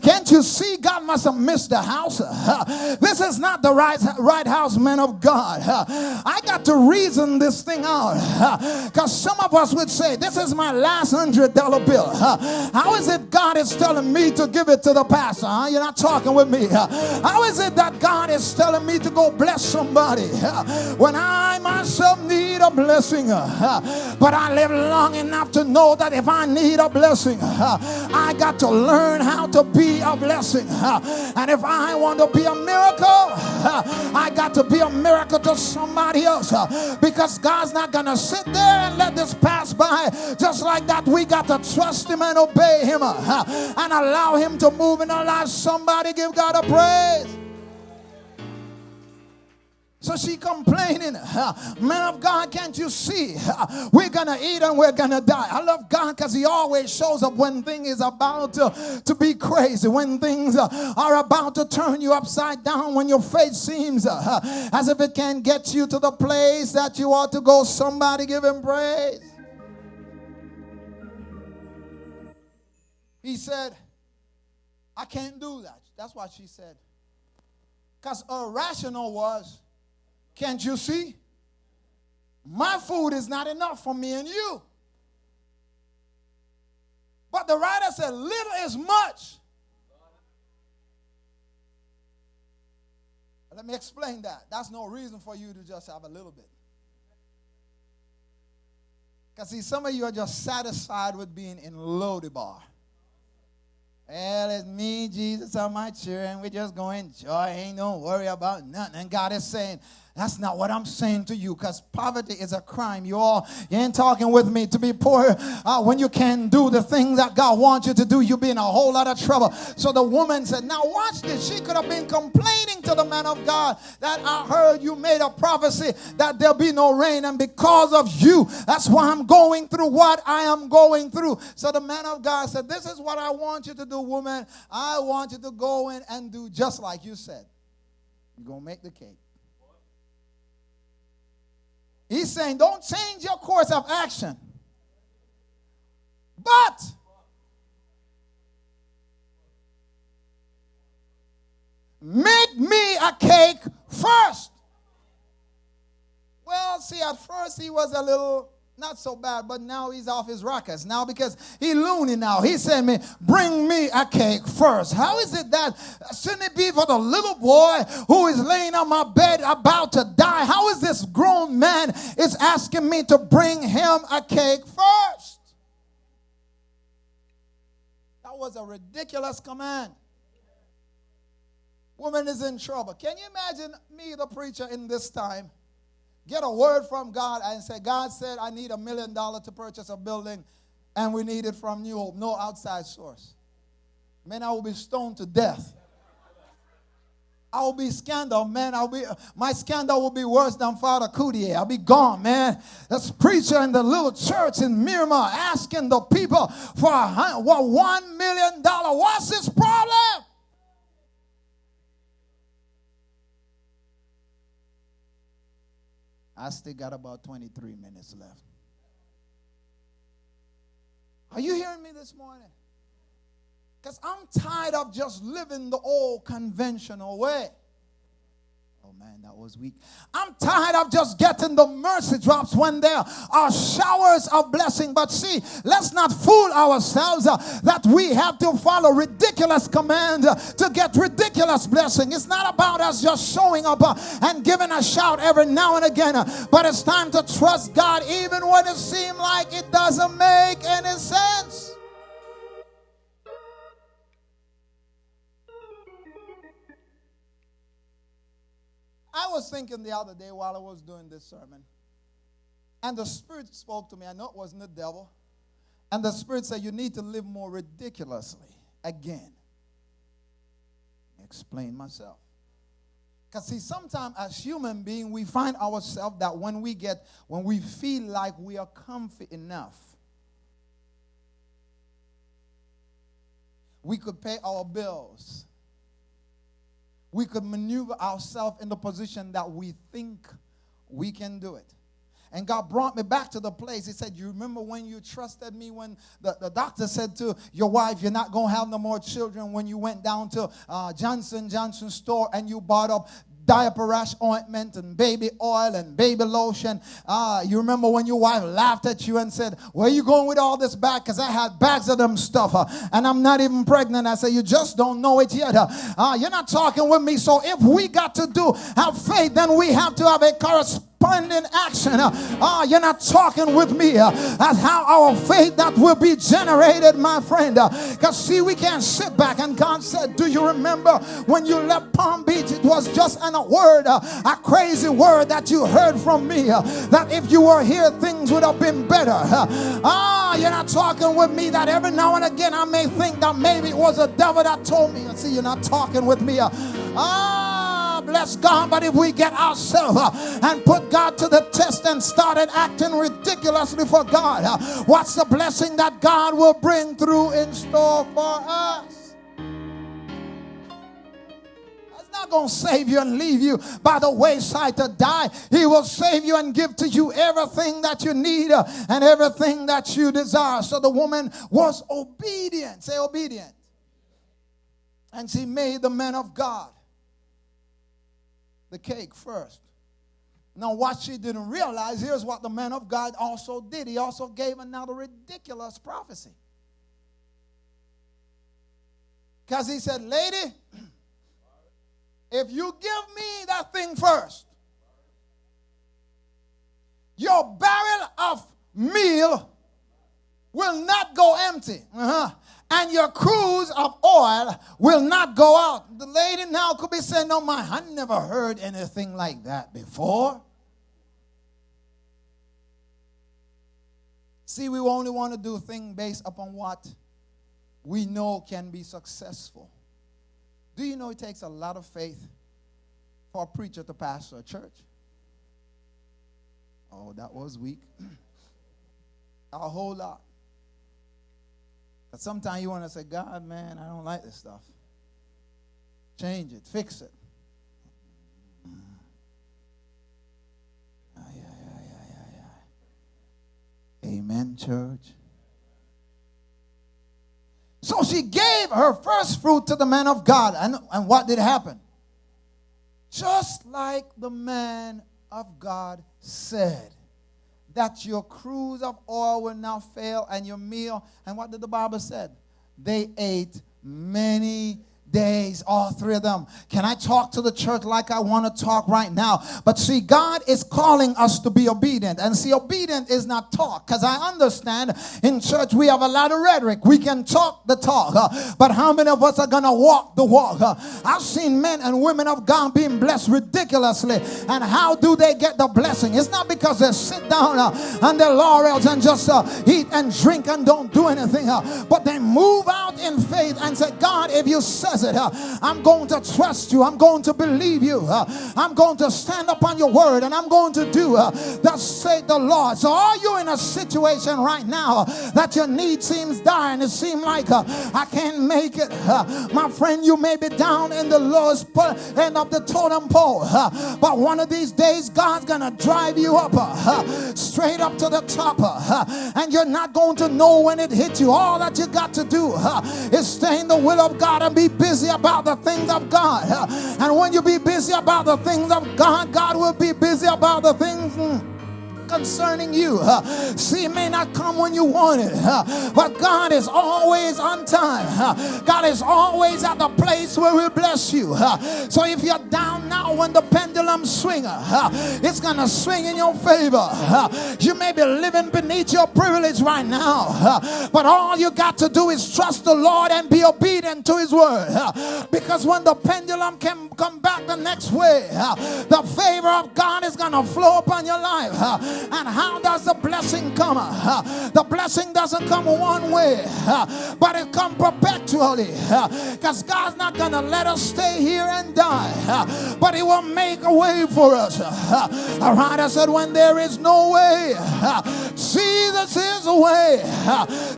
Can't you see God must have missed the house? This is not the right house, man of God. I got to reason this thing out, because some of us would say, this is my last $100 bill. How is it God is telling me to give it to the pastor? You're not talking with me. How is it that God is telling me to go bless somebody when I myself need a blessing? But I live long enough to know that if I need a blessing, I got to learn how to be a blessing. And if I want to be a miracle, I got to be a miracle to somebody else, because God's not going to sit there and let this pass by just like that. We got to trust him and obey him and allow him to move in our lives. Somebody give God a praise. So she complaining, man of God, can't you see? We're going to eat and we're going to die. I love God because he always shows up when things is about to be crazy, when things are about to turn you upside down, when your faith seems as if it can't get you to the place that you ought to go. Somebody give him praise. He said, I can't do that. That's what she said. Because her rationale was, can't you see? My food is not enough for me and you. But the writer said, little is much. Let me explain that. That's no reason for you to just have a little bit. Because see, some of you are just satisfied with being in Lodebar. Well, it's me, Jesus, and my children. We just go enjoy. Ain't no worry about nothing. And God is saying, that's not what I'm saying to you, because poverty is a crime. You ain't talking with me. To be poor when you can't do the things that God wants you to do, you'll be in a whole lot of trouble. So the woman said, now watch this. She could have been complaining to the man of God that I heard you made a prophecy that there'll be no rain, and because of you, that's why I'm going through what I am going through. So the man of God said, this is what I want you to do, woman. I want you to go in and do just like you said. You're going to make the cake. He's saying, don't change your course of action, but make me a cake first. Well, see, at first he was a little not so bad, but now he's off his rockets now because he loony now. He said, bring me a cake first. How is it that, shouldn't it be for the little boy who is laying on my bed about to die? How is this grown man is asking me to bring him a cake first? That was a ridiculous command. Woman is in trouble. Can you imagine me, the preacher, in this time? Get a word from God and say, God said I need $1 million to purchase a building, and we need it from New Hope, no outside source. Man, I will be stoned to death. I will be scandal, man. My scandal will be worse than Father Coutier. I'll be gone, man. This preacher in the little church in Miramar asking the people for $1 million. What's his problem? I still got about 23 minutes left. Are you hearing me this morning? Because I'm tired of just living the old conventional way. Oh, man, that was weak. I'm tired of just getting the mercy drops when there are showers of blessing. But see, let's not fool ourselves that we have to follow ridiculous commands to get ridiculous blessing. It's not about us just showing up and giving a shout every now and again. But it's time to trust God even when it seems like it doesn't make any sense. I was thinking the other day while I was doing this sermon, and the Spirit spoke to me. I know it wasn't the devil. And the Spirit said, you need to live more ridiculously again. Explain myself. Because see, sometimes as human beings, we find ourselves that when we feel like we are comfy enough, we could pay our bills. We could maneuver ourselves in the position that we think we can do it. And God brought me back to the place. He said, you remember when you trusted me when the doctor said to your wife, you're not going to have no more children, when you went down to Johnson store and you bought up diaper rash ointment and baby oil and baby lotion. You remember when your wife laughed at you and said, where you going with all this bag? Because I had bags of them stuff and I'm not even pregnant. I said, you just don't know it yet. You're not talking with me. So if we got to have faith, then we have to have a corresponding action. You're not talking with me. That's how our faith that will be generated, my friend. Because see, we can't sit back. And God said, do you remember when you left Palm Beach? It was just a word, a crazy word that you heard from me, that if you were here, things would have been better. You're not talking with me, that every now and again I may think that maybe it was a devil that told me. See, you're not talking with me. Bless God. But if we get ourselves and put God to the test and started acting ridiculously for God, what's the blessing that God will bring through in store for us? Not going to save you and leave you by the wayside to die. He will save you and give to you everything that you need and everything that you desire. So the woman was obedient. Say obedient. And she made the man of God the cake first. Now what she didn't realize, here's what the man of God also did. He also gave another ridiculous prophecy. Because he said, lady, if you give me that thing first, your barrel of meal will not go empty. And your cruse of oil will not go out. The lady now could be saying, no, I never heard anything like that before. See, we only want to do things based upon what we know can be successful. Do you know it takes a lot of faith for a preacher to pastor a church? Oh, that was weak. A whole lot. But sometimes you want to say, God, man, I don't like this stuff. Change it. Fix it. Amen, church. So she gave her first fruit to the man of God. And what did happen? Just like the man of God said, that your cruse of oil will now fail and your meal. And what did the Bible say? They ate many days, all three of them. Can I talk to the church like I want to talk right now? But see, God is calling us to be obedient. And see, obedient is not talk. Because I understand in church we have a lot of rhetoric. We can talk the talk. But how many of us are going to walk the walk? I've seen men and women of God being blessed ridiculously. And how do they get the blessing? It's not because they sit down on their laurels and just eat and drink and don't do anything. But they move out in faith and say, God, if you says it, I'm going to trust you. I'm going to believe you. I'm going to stand upon your word, and I'm going to do thus saith the Lord. So are you in a situation right now that your need seems dire and it seems like I can't make it? My friend, you may be down in the lowest end of the totem pole, but one of these days God's gonna drive you up straight up to the top, and you're not going to know when it hits you. All that you got to do is stay in the will of God and be busy about the things of God. And when you be busy about the things of God, God will be busy about the things concerning you. See, it may not come when you want it, but God is always on time. God is always at the place where He'll bless you. So if you're down now, when the pendulum swings, it's going to swing in your favor. You may be living beneath your privilege right now, but all you got to do is trust the Lord and be obedient to His word. Because when the pendulum can come back the next way, the favor of God is going to flow upon your life. And how does the blessing come? The blessing doesn't come one way, but it comes perpetually. Because God's not going to let us stay here and die, but He will make a way for us. All right, I said, when there is no way, Jesus is a way.